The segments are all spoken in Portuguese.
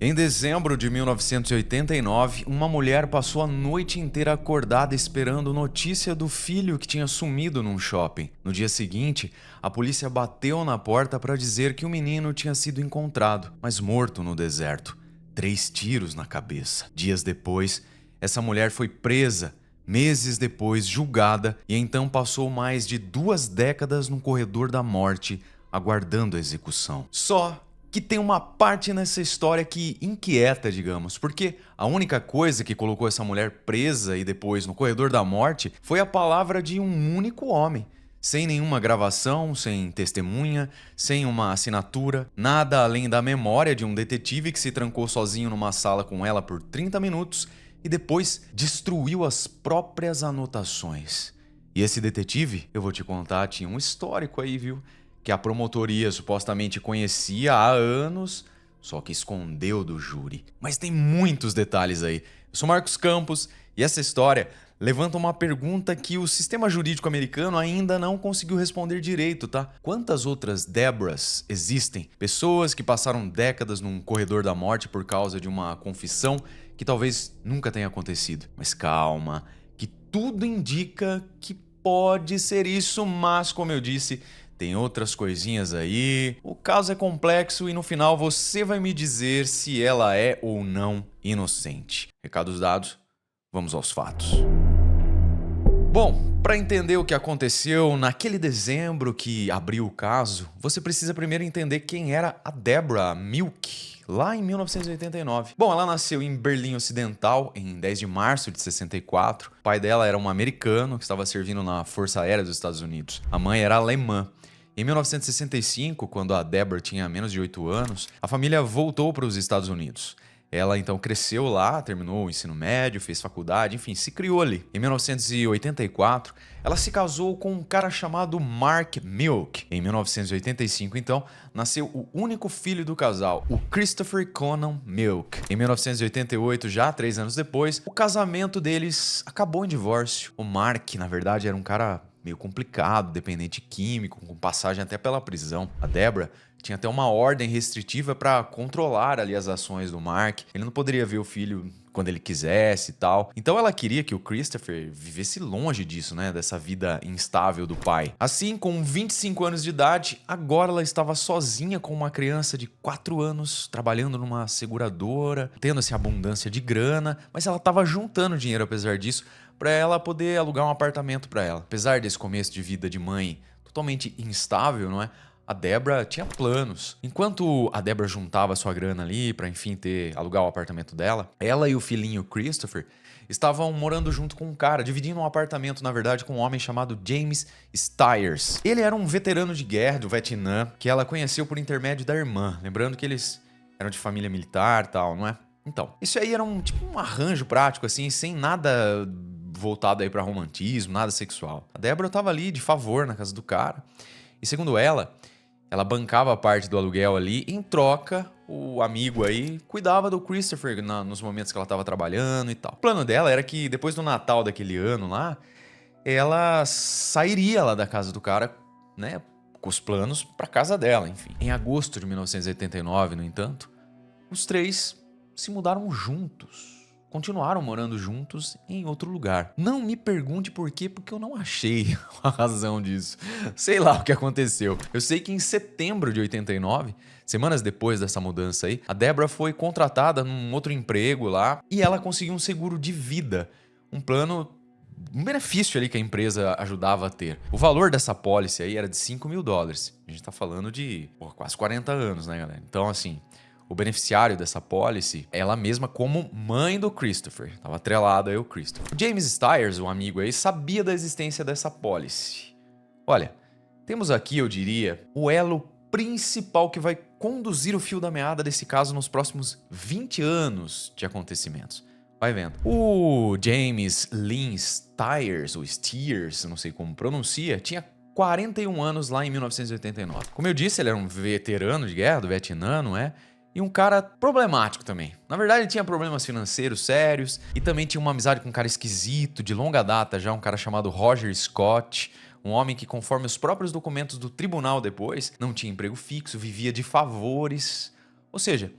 Em dezembro de 1989, uma mulher passou a noite inteira acordada esperando notícia do filho que tinha sumido num shopping. No dia seguinte, a polícia bateu na porta para dizer que o menino tinha sido encontrado, mas morto no deserto. 3 tiros na cabeça. Dias depois, essa mulher foi presa. Meses depois, julgada, e então passou mais de 2 décadas no corredor da morte, aguardando a execução. Só que tem uma parte nessa história que inquieta, digamos, porque a única coisa que colocou essa mulher presa e depois no corredor da morte foi a palavra de um único homem. Sem nenhuma gravação, sem testemunha, sem uma assinatura, nada além da memória de um detetive que se trancou sozinho numa sala com ela por 30 minutos e depois destruiu as próprias anotações. E esse detetive, eu vou te contar, tinha um histórico aí, viu? Que a promotoria supostamente conhecia há anos, só que escondeu do júri. Mas tem muitos detalhes aí. Eu sou Marcos Campos e essa história levanta uma pergunta que o sistema jurídico americano ainda não conseguiu responder direito, tá? Quantas outras Deborahs existem? Pessoas que passaram décadas num corredor da morte por causa de uma confissão que talvez nunca tenha acontecido. Mas calma, que tudo indica que pode ser isso, mas como eu disse, tem outras coisinhas aí. O caso é complexo e no final você vai me dizer se ela é ou não inocente. Recados dados, vamos aos fatos. Bom, para entender o que aconteceu naquele dezembro que abriu o caso, você precisa primeiro entender quem era a Deborah Milk, lá em 1989. Bom, ela nasceu em Berlim Ocidental em 10 de março de 64. O pai dela era um americano que estava servindo na Força Aérea dos Estados Unidos. A mãe era alemã. Em 1965, quando a Deborah tinha menos de 8 anos, a família voltou para os Estados Unidos. Ela então cresceu lá, terminou o ensino médio, fez faculdade, enfim, se criou ali. Em 1984, ela se casou com um cara chamado Mark Milk. Em 1985, então, nasceu o único filho do casal, o Christopher Conan Milk. Em 1988, já 3 anos depois, o casamento deles acabou em divórcio. O Mark, na verdade, era um cara meio complicado, dependente químico, com passagem até pela prisão. A Deborah tinha até uma ordem restritiva para controlar ali as ações do Mark. Ele não poderia ver o filho quando ele quisesse e tal. Então ela queria que o Christopher vivesse longe disso, né? Dessa vida instável do pai. Assim, com 25 anos de idade, agora ela estava sozinha com uma criança de 4 anos, trabalhando numa seguradora, tendo essa abundância de grana, mas ela estava juntando dinheiro apesar disso, para ela poder alugar um apartamento para ela. Apesar desse começo de vida de mãe totalmente instável, não é? A Deborah tinha planos. Enquanto a Deborah juntava sua grana ali para enfim alugar o apartamento dela, ela e o filhinho Christopher estavam morando junto com um cara, dividindo um apartamento, na verdade, com um homem chamado James Stiers. Ele era um veterano de guerra do Vietnã que ela conheceu por intermédio da irmã. Lembrando que eles eram de família militar e tal, não é? Então, isso aí era um arranjo prático, assim, sem nada voltado aí para romantismo, nada sexual. A Deborah estava ali de favor na casa do cara. E segundo ela bancava a parte do aluguel ali, em troca, o amigo aí cuidava do Christopher nos momentos que ela estava trabalhando e tal. O plano dela era que depois do Natal daquele ano lá, ela sairia lá da casa do cara, né, com os planos para casa dela, enfim. Em agosto de 1989, no entanto, os 3 se mudaram juntos. Continuaram morando juntos em outro lugar. Não me pergunte por quê, porque eu não achei a razão disso. Sei lá o que aconteceu. Eu sei que em setembro de 89, semanas depois dessa mudança aí, a Deborah foi contratada num outro emprego lá e ela conseguiu um seguro de vida. Um benefício ali que a empresa ajudava a ter. O valor dessa pólice aí era de $5 mil. A gente tá falando de quase 40 anos, né, galera? Então, assim, o beneficiário dessa policy, ela mesma como mãe do Christopher. Tava atrelado aí o Christopher. O James Stiers, o amigo aí, sabia da existência dessa policy. Olha, temos aqui, eu diria, o elo principal que vai conduzir o fio da meada desse caso nos próximos 20 anos de acontecimentos. Vai vendo. O James Lynn Stiers, ou Stiers, não sei como pronuncia, tinha 41 anos lá em 1989. Como eu disse, ele era um veterano de guerra do Vietnã, não é? E um cara problemático também. Na verdade, ele tinha problemas financeiros sérios e também tinha uma amizade com um cara esquisito, de longa data já, um cara chamado Roger Scott, um homem que, conforme os próprios documentos do tribunal depois, não tinha emprego fixo, vivia de favores. Ou seja,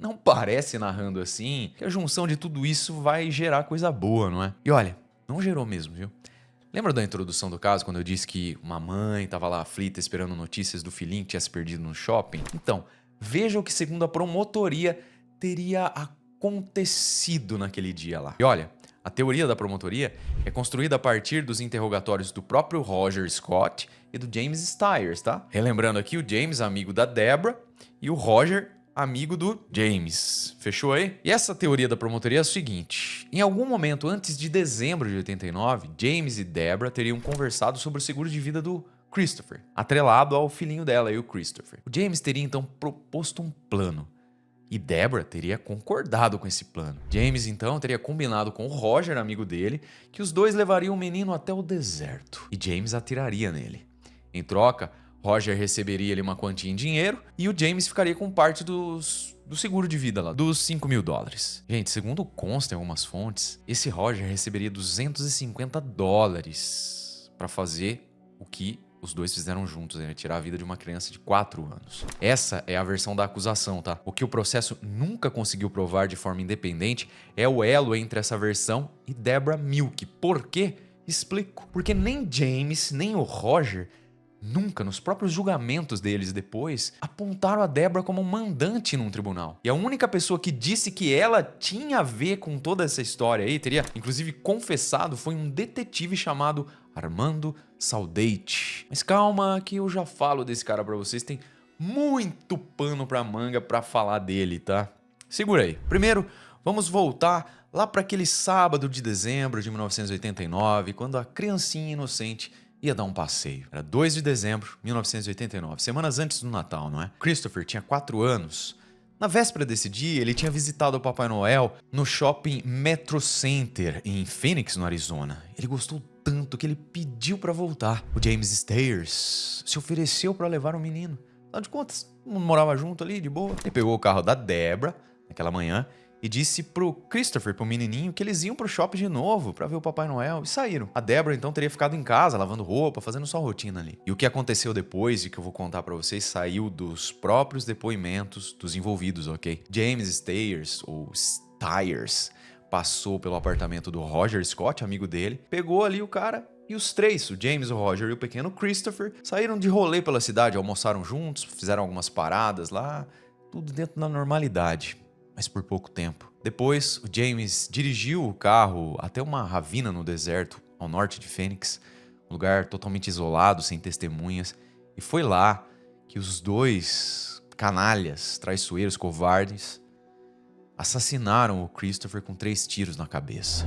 Não parece, narrando assim, que a junção de tudo isso vai gerar coisa boa, não é? E olha, não gerou mesmo, viu? Lembra da introdução do caso, quando eu disse que uma mãe estava lá aflita esperando notícias do filhinho que tinha se perdido no shopping? Então, veja o que, segundo a promotoria, teria acontecido naquele dia lá. E olha, a teoria da promotoria é construída a partir dos interrogatórios do próprio Roger Scott e do James Stiers, tá? Relembrando aqui, o James, amigo da Deborah, e o Roger, amigo do James. Fechou aí? E essa teoria da promotoria é o seguinte: em algum momento antes de dezembro de 89, James e Deborah teriam conversado sobre o seguro de vida do Christopher, atrelado ao filhinho dela, o Christopher. O James teria então proposto um plano e Deborah teria concordado com esse plano. James então teria combinado com o Roger, amigo dele, que os dois levariam o menino até o deserto e James atiraria nele. Em troca, Roger receberia ali uma quantia em dinheiro e o James ficaria com parte do seguro de vida lá, dos $5.000. Gente, segundo consta em algumas fontes, esse Roger receberia $250 para fazer o que os dois fizeram juntos, né? Tirar a vida de uma criança de 4 anos. Essa é a versão da acusação, tá? O que o processo nunca conseguiu provar de forma independente é o elo entre essa versão e Deborah Milk. Por quê? Explico. Porque nem James, nem o Roger nunca, nos próprios julgamentos deles depois, apontaram a Deborah como mandante num tribunal. E a única pessoa que disse que ela tinha a ver com toda essa história aí, teria inclusive confessado, foi um detetive chamado Armando Saldate. Mas calma que eu já falo desse cara pra vocês, tem muito pano pra manga pra falar dele, tá? Segura aí. Primeiro, vamos voltar lá para aquele sábado de dezembro de 1989, quando a criancinha inocente ia dar um passeio. Era 2 de dezembro de 1989, semanas antes do Natal, não é? Christopher tinha 4 anos. Na véspera desse dia, ele tinha visitado o Papai Noel no shopping Metro Center, em Phoenix, no Arizona. Ele gostou tanto que ele pediu para voltar. O James Stiers se ofereceu para levar o menino. Afinal de contas, todo mundo morava junto ali, de boa. Ele pegou o carro da Deborah, naquela manhã, e disse pro Christopher, pro menininho, que eles iam pro shopping de novo pra ver o Papai Noel e saíram. A Deborah então teria ficado em casa, lavando roupa, fazendo sua rotina ali. E o que aconteceu depois, e que eu vou contar pra vocês, saiu dos próprios depoimentos dos envolvidos, ok? James Stiers, ou Stiers, passou pelo apartamento do Roger Scott, amigo dele, pegou ali o cara e os três, o James, o Roger e o pequeno Christopher, saíram de rolê pela cidade, almoçaram juntos, fizeram algumas paradas lá, tudo dentro da normalidade. Mas por pouco tempo. Depois, o James dirigiu o carro até uma ravina no deserto, ao norte de Phoenix, um lugar totalmente isolado, sem testemunhas, e foi lá que os dois canalhas, traiçoeiros, covardes, assassinaram o Christopher com 3 tiros na cabeça.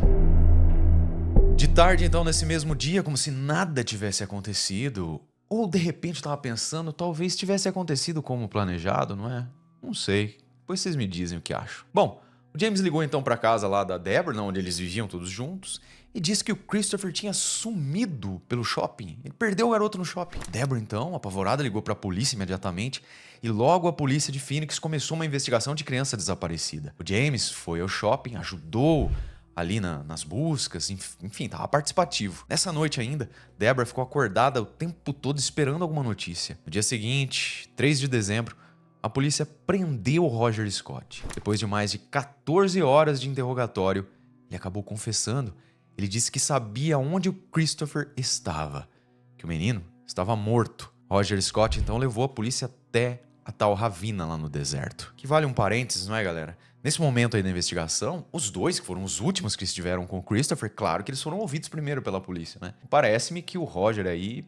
De tarde, então, nesse mesmo dia, como se nada tivesse acontecido, ou de repente eu tava pensando, talvez tivesse acontecido como planejado, não é? Não sei. Depois vocês me dizem o que acham. Bom, o James ligou então pra casa lá da Deborah, onde eles viviam todos juntos, e disse que o Christopher tinha sumido pelo shopping. Ele perdeu o garoto no shopping. Deborah então, apavorada, ligou pra polícia imediatamente, e logo a polícia de Phoenix começou uma investigação de criança desaparecida. O James foi ao shopping, ajudou ali nas buscas, enfim, tava participativo. Nessa noite ainda, Deborah ficou acordada o tempo todo esperando alguma notícia. No dia seguinte, 3 de dezembro, a polícia prendeu o Roger Scott. Depois de mais de 14 horas de interrogatório, ele acabou confessando. Ele disse que sabia onde o Christopher estava, que o menino estava morto. Roger Scott então levou a polícia até a tal ravina lá no deserto. Que vale um parênteses, não é, galera? Nesse momento aí da investigação, os dois, que foram os últimos que estiveram com o Christopher, claro que eles foram ouvidos primeiro pela polícia, né? Parece-me que o Roger aí,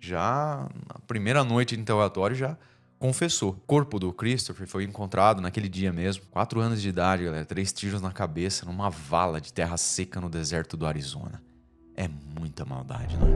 já na primeira noite de interrogatório, já confessou. O corpo do Christopher foi encontrado naquele dia mesmo. 4 anos de idade, galera. 3 tiros na cabeça, numa vala de terra seca no deserto do Arizona. É muita maldade, né?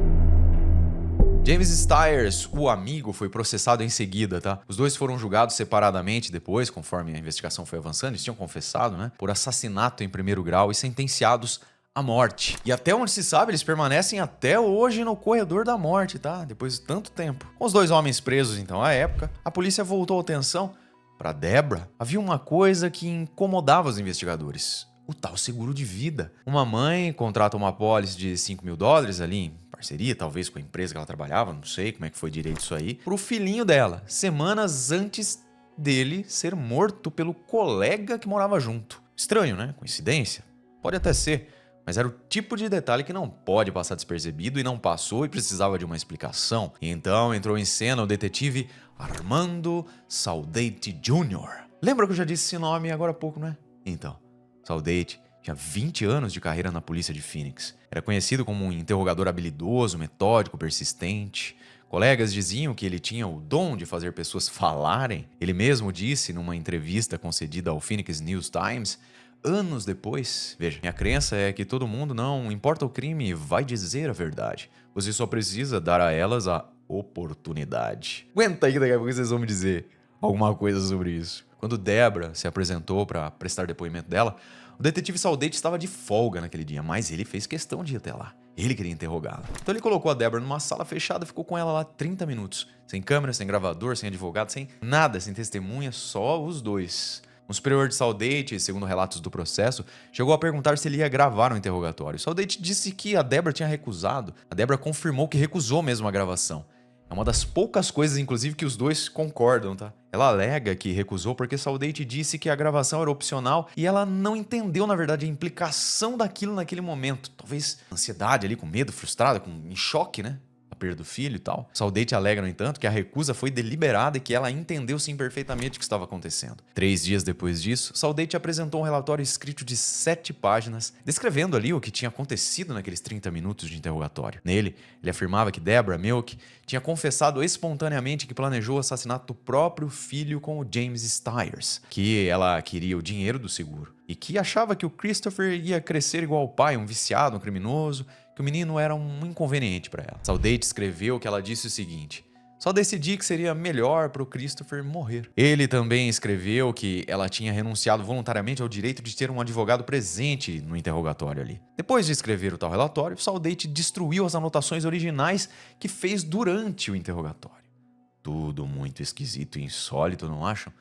James Stiers, o amigo, foi processado em seguida, tá? Os dois foram julgados separadamente depois, conforme a investigação foi avançando. Eles tinham confessado, né? Por assassinato em 1º grau e sentenciados à morte. E até onde se sabe, eles permanecem até hoje no corredor da morte, tá? Depois de tanto tempo. Com os 2 homens presos, então, à época, a polícia voltou a atenção para Deborah. Havia uma coisa que incomodava os investigadores: o tal seguro de vida. Uma mãe contrata uma apólice de $5.000 ali, em parceria, talvez com a empresa que ela trabalhava, não sei como é que foi direito isso aí, pro filhinho dela, semanas antes dele ser morto pelo colega que morava junto. Estranho, né? Coincidência? Pode até ser, mas era o tipo de detalhe que não pode passar despercebido e não passou e precisava de uma explicação. E então entrou em cena o detetive Armando Saldate Jr. Lembra que eu já disse esse nome agora há pouco, né? Então, Saldate tinha 20 anos de carreira na polícia de Phoenix. Era conhecido como um interrogador habilidoso, metódico, persistente. Colegas diziam que ele tinha o dom de fazer pessoas falarem. Ele mesmo disse numa entrevista concedida ao Phoenix News Times, anos depois: veja, minha crença é que todo mundo, não importa o crime, vai dizer a verdade. Você só precisa dar a elas a oportunidade. Aguenta aí que daqui a pouco vocês vão me dizer alguma coisa sobre isso. Quando Deborah se apresentou para prestar depoimento dela, o detetive Saldate estava de folga naquele dia, mas ele fez questão de ir até lá. Ele queria interrogá-la. Então ele colocou a Deborah numa sala fechada e ficou com ela lá 30 minutos. Sem câmera, sem gravador, sem advogado, sem nada, sem testemunha, só os dois. Um superior de Saldate, segundo relatos do processo, chegou a perguntar se ele ia gravar o interrogatório. Saldate disse que a Deborah tinha recusado. A Deborah confirmou que recusou mesmo a gravação. É uma das poucas coisas, inclusive, que os dois concordam, tá? Ela alega que recusou porque Saldate disse que a gravação era opcional e ela não entendeu, na verdade, a implicação daquilo naquele momento. Talvez ansiedade ali, com medo, frustrada, em choque, né? A perda do filho e tal. Saldate alega, no entanto, que a recusa foi deliberada e que ela entendeu sim perfeitamente o que estava acontecendo. 3 dias depois disso, Saldate apresentou um relatório escrito de 7 páginas, descrevendo ali o que tinha acontecido naqueles 30 minutos de interrogatório. Nele, ele afirmava que Deborah Milk tinha confessado espontaneamente que planejou o assassinato do próprio filho com o James Stiers, que ela queria o dinheiro do seguro e que achava que o Christopher ia crescer igual ao pai, um viciado, um criminoso, que o menino era um inconveniente para ela. Saldate escreveu que ela disse o seguinte: só decidi que seria melhor para o Christopher morrer. Ele também escreveu que ela tinha renunciado voluntariamente ao direito de ter um advogado presente no interrogatório ali. Depois de escrever o tal relatório, Saldate destruiu as anotações originais que fez durante o interrogatório. Tudo muito esquisito e insólito, não acham?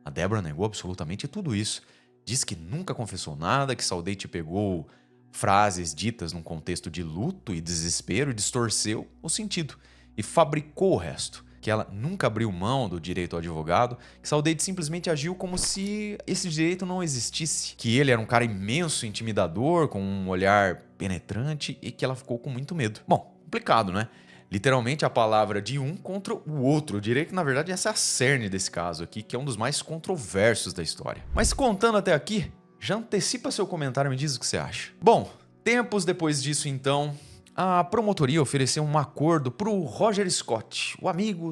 A Deborah negou absolutamente tudo isso. Diz que nunca confessou nada, que Saldate pegou frases ditas num contexto de luto e desespero e distorceu o sentido e fabricou o resto. Que ela nunca abriu mão do direito ao advogado, que Saldate simplesmente agiu como se esse direito não existisse. Que ele era um cara imenso, intimidador, com um olhar penetrante e que ela ficou com muito medo. Bom, complicado, né? Literalmente a palavra de um contra o outro. Eu diria que, na verdade, essa é a cerne desse caso aqui, que é um dos mais controversos da história. Mas contando até aqui, já antecipa seu comentário e me diz o que você acha. Bom, tempos depois disso, então, a promotoria ofereceu um acordo pro Roger Scott, o amigo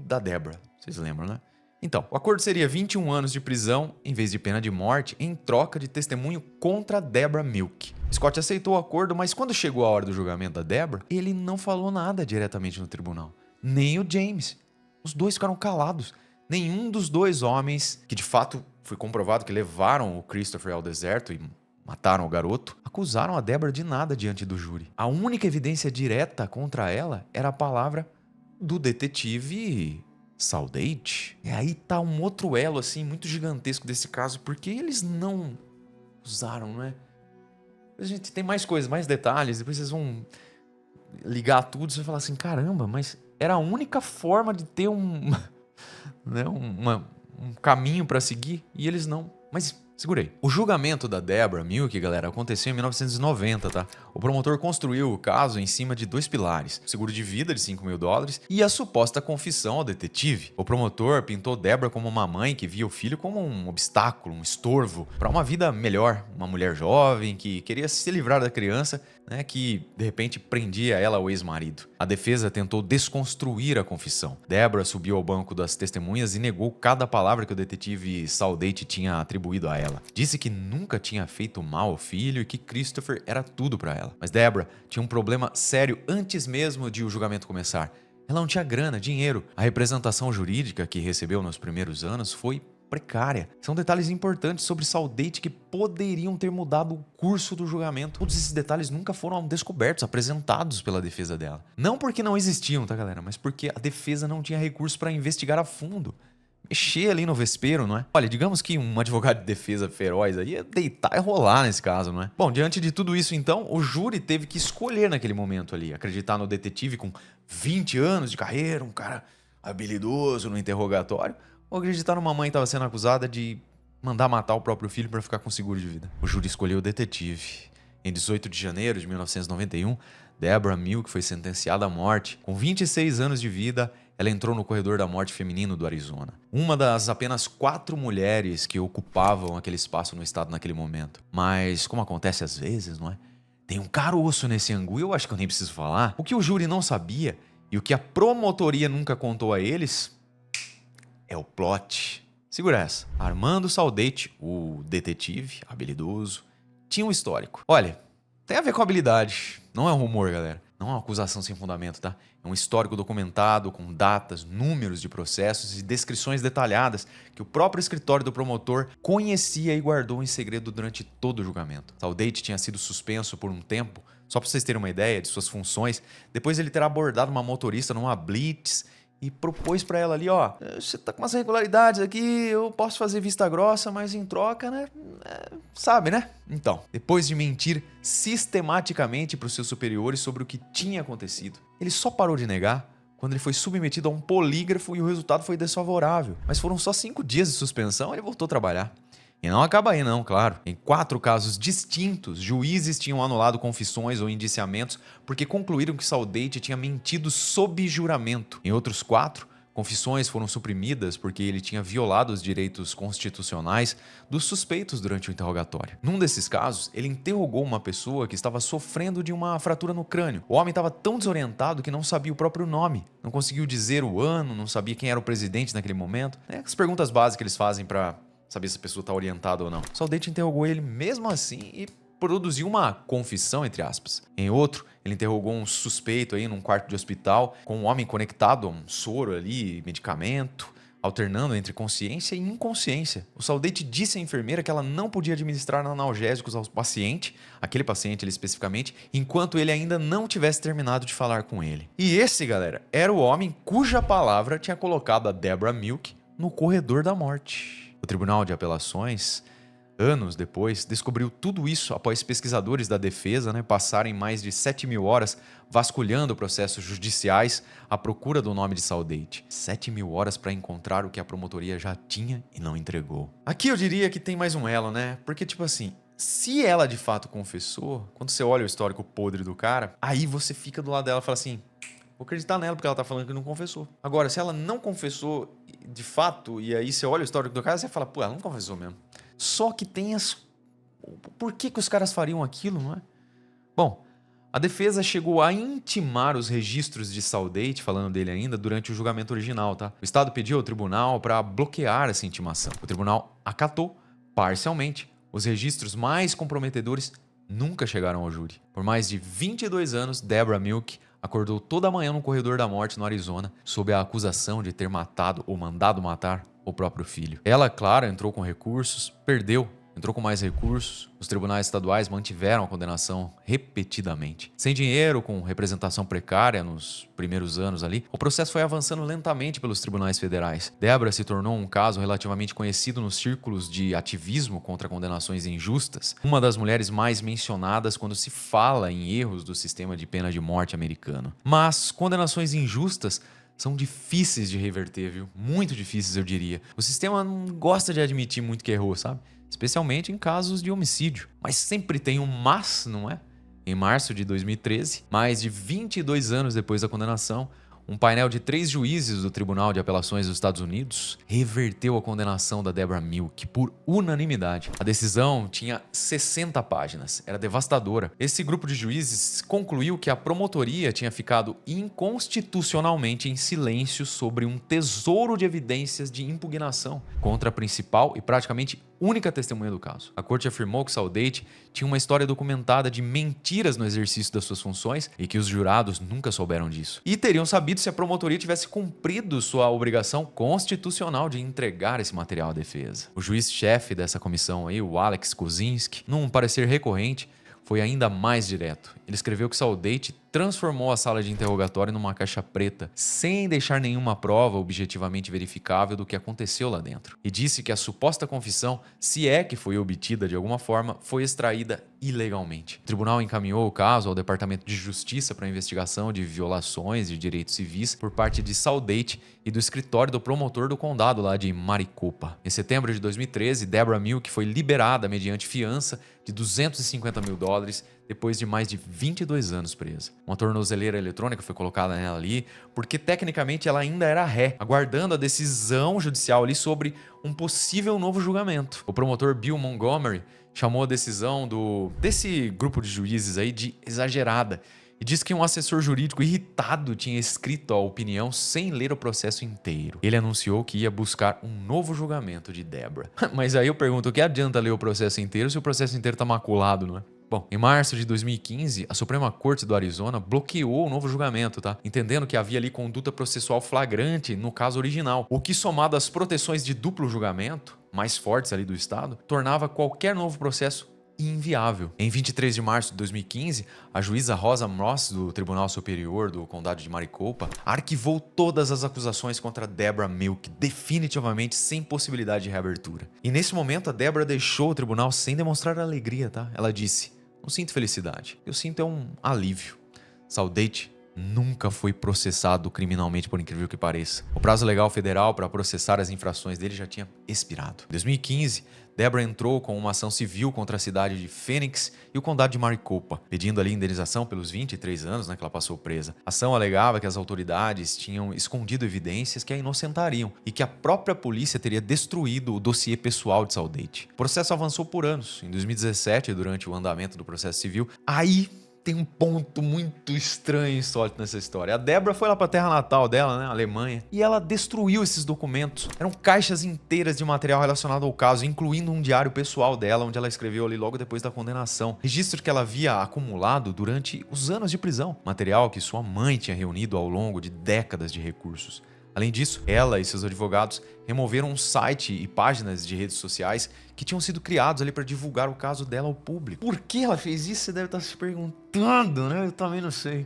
da Deborah. Vocês lembram, né? Então, o acordo seria 21 anos de prisão em vez de pena de morte em troca de testemunho contra Deborah Milk. Scott aceitou o acordo, mas quando chegou a hora do julgamento da Deborah, ele não falou nada diretamente no tribunal. Nem o James. Os dois ficaram calados. Nenhum dos dois homens, que de fato foi comprovado que levaram o Christopher ao deserto e mataram o garoto, acusaram a Deborah de nada diante do júri. A única evidência direta contra ela era a palavra do detetive Saldate. E aí tá um outro elo, assim, muito gigantesco desse caso, porque eles não usaram, né? A gente tem mais coisas, mais detalhes, depois vocês vão ligar tudo e você vai falar assim, caramba, mas era a única forma de ter né, um caminho pra seguir, e eles não. Mas segurei. O julgamento da Deborah Milk, galera, aconteceu em 1990, tá? O promotor construiu o caso em cima de 2 pilares: o seguro de vida de $5.000 e a suposta confissão ao detetive. O promotor pintou Deborah como uma mãe que via o filho como um obstáculo, um estorvo para uma vida melhor, uma mulher jovem que queria se livrar da criança, né, que de repente prendia ela ao ex-marido. A defesa tentou desconstruir a confissão. Deborah subiu ao banco das testemunhas e negou cada palavra que o detetive Saldate tinha atribuído a ela. Disse que nunca tinha feito mal ao filho e que Christopher era tudo para ela. Mas Deborah tinha um problema sério antes mesmo de o julgamento começar. Ela não tinha grana, dinheiro. A representação jurídica que recebeu nos primeiros anos foi precária. São detalhes importantes sobre Saldate que poderiam ter mudado o curso do julgamento. Todos esses detalhes nunca foram descobertos, apresentados pela defesa dela. Não porque não existiam, tá, galera? Mas porque a defesa não tinha recurso para investigar a fundo. Mexer ali no vespeiro, não é? Olha, digamos que um advogado de defesa feroz aí ia deitar e rolar nesse caso, não é? Bom, diante de tudo isso, então, o júri teve que escolher naquele momento ali. Acreditar no detetive com 20 anos de carreira, um cara habilidoso no interrogatório, ou acreditar numa mãe que estava sendo acusada de mandar matar o próprio filho para ficar com seguro de vida. O júri escolheu o detetive. Em 18 de janeiro de 1991, Deborah Milk foi sentenciada à morte. Com 26 anos de vida, ela entrou no corredor da morte feminino do Arizona. Uma das apenas 4 mulheres que ocupavam aquele espaço no estado naquele momento. Mas, como acontece às vezes, não é? Tem um caroço nesse angu e eu acho que eu nem preciso falar. O que o júri não sabia e o que a promotoria nunca contou a eles é o plot. Segura essa. Armando Saldate, o detetive habilidoso, tinha um histórico. Olha, tem a ver com habilidade. Não é um rumor, galera. Não é uma acusação sem fundamento, tá? É um histórico documentado com datas, números de processos e descrições detalhadas que o próprio escritório do promotor conhecia e guardou em segredo durante todo o julgamento. Saldate tinha sido suspenso por um tempo, só para vocês terem uma ideia de suas funções. Depois ele terá abordado uma motorista numa blitz e propôs pra ela ali, ó, você tá com umas irregularidades aqui, eu posso fazer vista grossa, mas em troca, né, sabe, né? Então, depois de mentir sistematicamente pros seus superiores sobre o que tinha acontecido, ele só parou de negar quando ele foi submetido a um polígrafo e o resultado foi desfavorável. Mas foram só 5 dias de suspensão e ele voltou a trabalhar. E não acaba aí não, claro. Em 4 casos distintos, juízes tinham anulado confissões ou indiciamentos porque concluíram que Saldate tinha mentido sob juramento. Em outros 4, confissões foram suprimidas porque ele tinha violado os direitos constitucionais dos suspeitos durante o interrogatório. Num desses casos, ele interrogou uma pessoa que estava sofrendo de uma fratura no crânio. O homem estava tão desorientado que não sabia o próprio nome, não conseguiu dizer o ano, não sabia quem era o presidente naquele momento. As perguntas básicas que eles fazem para saber se a pessoa está orientada ou não. Saldate interrogou ele mesmo assim e produziu uma confissão, entre aspas. Em outro, ele interrogou um suspeito aí num quarto de hospital com um homem conectado a um soro ali, medicamento, alternando entre consciência e inconsciência. O Saldate disse à enfermeira que ela não podia administrar analgésicos ao paciente, aquele paciente ali especificamente, enquanto ele ainda não tivesse terminado de falar com ele. E esse, galera, era o homem cuja palavra tinha colocado a Deborah Milk no corredor da morte. O Tribunal de Apelações, anos depois, descobriu tudo isso após pesquisadores da defesa passarem mais de 7.000 horas vasculhando processos judiciais à procura do nome de Saldate. 7.000 horas para encontrar o que a promotoria já tinha e não entregou. Aqui eu diria que tem mais um elo, né? Porque, tipo assim, se ela de fato confessou, quando você olha o histórico podre do cara, aí você fica do lado dela e fala assim, vou acreditar nela porque ela tá falando que não confessou. Agora, se ela não confessou de fato, e aí você olha o histórico do cara, você fala, pô, ela não confessou mesmo. Só que tem as... Por que os caras fariam aquilo, não é? Bom, a defesa chegou a intimar os registros de Saldate, falando dele ainda, durante o julgamento original, tá? O Estado pediu ao tribunal para bloquear essa intimação. O tribunal acatou, parcialmente. Os registros mais comprometedores nunca chegaram ao júri. Por mais de 22 anos, Deborah Milk acordou toda manhã no corredor da morte no Arizona sob a acusação de ter matado ou mandado matar o próprio filho. Ela, claro, entrou com recursos, perdeu, entrou com mais recursos. Os tribunais estaduais mantiveram a condenação repetidamente. Sem dinheiro, com representação precária nos primeiros anos ali, o processo foi avançando lentamente pelos tribunais federais. Deborah se tornou um caso relativamente conhecido nos círculos de ativismo contra condenações injustas, uma das mulheres mais mencionadas quando se fala em erros do sistema de pena de morte americano. Mas condenações injustas são difíceis de reverter, viu? Muito difíceis, eu diria. O sistema não gosta de admitir muito que errou, sabe? Especialmente em casos de homicídio. Mas sempre tem um mas, não é? Em março de 2013, mais de 22 anos depois da condenação, um painel de 3 juízes do Tribunal de Apelações dos Estados Unidos reverteu a condenação da Deborah Milk por unanimidade. A decisão tinha 60 páginas, era devastadora. Esse grupo de juízes concluiu que a promotoria tinha ficado inconstitucionalmente em silêncio sobre um tesouro de evidências de impugnação contra a principal e praticamente única testemunha do caso. A corte afirmou que Saldate tinha uma história documentada de mentiras no exercício das suas funções e que os jurados nunca souberam disso. E teriam sabido se a promotoria tivesse cumprido sua obrigação constitucional de entregar esse material à defesa. O juiz-chefe dessa comissão aí, o Alex Kozinski, num parecer recorrente, foi ainda mais direto. Ele escreveu que Saldate transformou a sala de interrogatório numa caixa preta, sem deixar nenhuma prova objetivamente verificável do que aconteceu lá dentro. E disse que a suposta confissão, se é que foi obtida de alguma forma, foi extraída ilegalmente. O tribunal encaminhou o caso ao Departamento de Justiça para investigação de violações de direitos civis por parte de Saldate e do escritório do promotor do condado lá de Maricopa. Em setembro de 2013, Deborah Milk foi liberada mediante fiança de $250 mil depois de mais de 22 anos presa. Uma tornozeleira eletrônica foi colocada nela ali porque tecnicamente ela ainda era ré, aguardando a decisão judicial ali sobre um possível novo julgamento. O promotor Bill Montgomery chamou a decisão desse grupo de juízes aí de exagerada e disse que um assessor jurídico irritado tinha escrito a opinião sem ler o processo inteiro. Ele anunciou que ia buscar um novo julgamento de Deborah. Mas aí eu pergunto, o que adianta ler o processo inteiro se o processo inteiro tá maculado, não é? Bom, em março de 2015, a Suprema Corte do Arizona bloqueou o novo julgamento, tá? Entendendo que havia ali conduta processual flagrante no caso original, o que, somado às proteções de duplo julgamento, mais fortes ali do estado, tornava qualquer novo processo inviável. Em 23 de março de 2015, a juíza Rosa Moss, do Tribunal Superior do Condado de Maricopa, arquivou todas as acusações contra Deborah Milk, definitivamente sem possibilidade de reabertura. E nesse momento, a Deborah deixou o tribunal sem demonstrar alegria, tá? Ela disse: "Não sinto felicidade, eu sinto um alívio. Saldate nunca foi processado criminalmente, por incrível que pareça. O prazo legal federal para processar as infrações dele já tinha expirado." Em 2015, Deborah entrou com uma ação civil contra a cidade de Phoenix e o condado de Maricopa, pedindo ali indenização pelos 23 anos que ela passou presa. A ação alegava que as autoridades tinham escondido evidências que a inocentariam e que a própria polícia teria destruído o dossiê pessoal de Saldate. O processo avançou por anos. Em 2017, durante o andamento do processo civil, aí tem um ponto muito estranho e insólito nessa história. A Deborah foi lá para a terra natal dela, né, a Alemanha, e ela destruiu esses documentos. Eram caixas inteiras de material relacionado ao caso, incluindo um diário pessoal dela, onde ela escreveu ali logo depois da condenação. Registros que ela havia acumulado durante os anos de prisão. Material que sua mãe tinha reunido ao longo de décadas de recursos. Além disso, ela e seus advogados removeram um site e páginas de redes sociais que tinham sido criados ali para divulgar o caso dela ao público. Por que ela fez isso? Você deve estar se perguntando, né? Eu também não sei.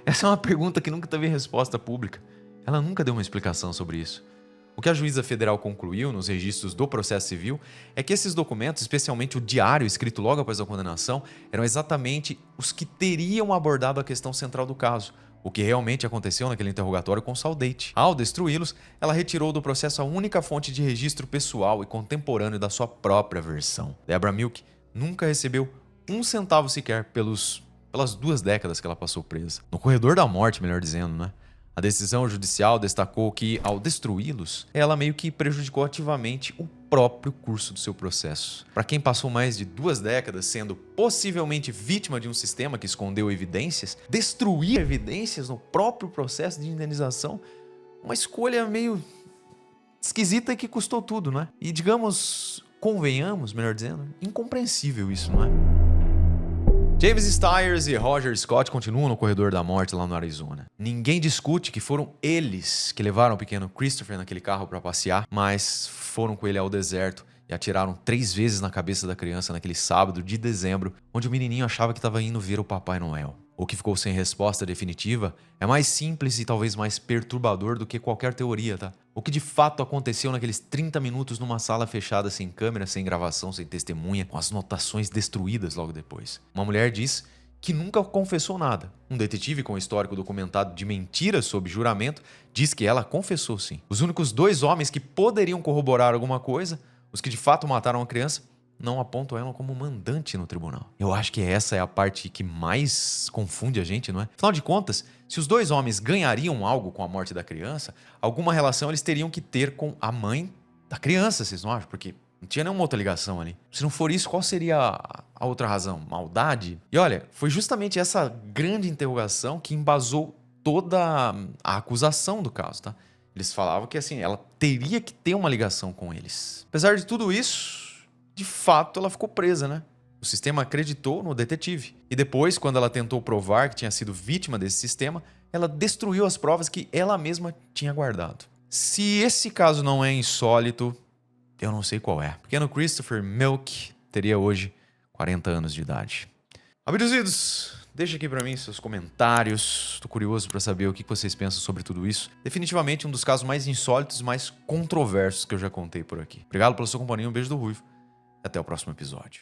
Essa é uma pergunta que nunca teve resposta pública. Ela nunca deu uma explicação sobre isso. O que a juíza federal concluiu nos registros do processo civil é que esses documentos, especialmente o diário escrito logo após a condenação, eram exatamente os que teriam abordado a questão central do caso, o que realmente aconteceu naquele interrogatório com Saldate. Ao destruí-los, ela retirou do processo a única fonte de registro pessoal e contemporâneo da sua própria versão. Deborah Milk nunca recebeu um centavo sequer pelas 2 décadas que ela passou presa. No corredor da morte, melhor dizendo, né? A decisão judicial destacou que, ao destruí-los, ela meio que prejudicou ativamente o próprio curso do seu processo. Para quem passou mais de 2 décadas sendo possivelmente vítima de um sistema que escondeu evidências, destruir evidências no próprio processo de indenização, uma escolha meio esquisita e que custou tudo, não é? E digamos, convenhamos, melhor dizendo, incompreensível isso, não é? James Stiers e Roger Scott continuam no corredor da morte lá no Arizona. Ninguém discute que foram eles que levaram o pequeno Christopher naquele carro para passear, mas foram com ele ao deserto e atiraram 3 vezes na cabeça da criança naquele sábado de dezembro, onde o menininho achava que estava indo ver o Papai Noel. O que ficou sem resposta definitiva é mais simples e talvez mais perturbador do que qualquer teoria, tá? O que de fato aconteceu naqueles 30 minutos numa sala fechada, sem câmera, sem gravação, sem testemunha, com as anotações destruídas logo depois. Uma mulher diz que nunca confessou nada. Um detetive com histórico documentado de mentiras sob juramento diz que ela confessou sim. Os únicos 2 homens que poderiam corroborar alguma coisa, os que de fato mataram a criança, não apontam ela como mandante no tribunal. Eu acho que essa é a parte que mais confunde a gente, não é? Afinal de contas, se os 2 homens ganhariam algo com a morte da criança, alguma relação eles teriam que ter com a mãe da criança, vocês não acham? Porque não tinha nenhuma outra ligação ali. Se não for isso, qual seria a outra razão? Maldade? E olha, foi justamente essa grande interrogação que embasou toda a acusação do caso, tá? Eles falavam que assim, ela teria que ter uma ligação com eles. Apesar de tudo isso, de fato, ela ficou presa, né? O sistema acreditou no detetive. E depois, quando ela tentou provar que tinha sido vítima desse sistema, ela destruiu as provas que ela mesma tinha guardado. Se esse caso não é insólito, eu não sei qual é. O pequeno Christopher Milk teria hoje 40 anos de idade. Abduzidos Deixa aqui pra mim seus comentários. Tô curioso pra saber o que vocês pensam sobre tudo isso. Definitivamente um dos casos mais insólitos e mais controversos que eu já contei por aqui. Obrigado pela sua companhia, um beijo do Ruivo. Até o próximo episódio.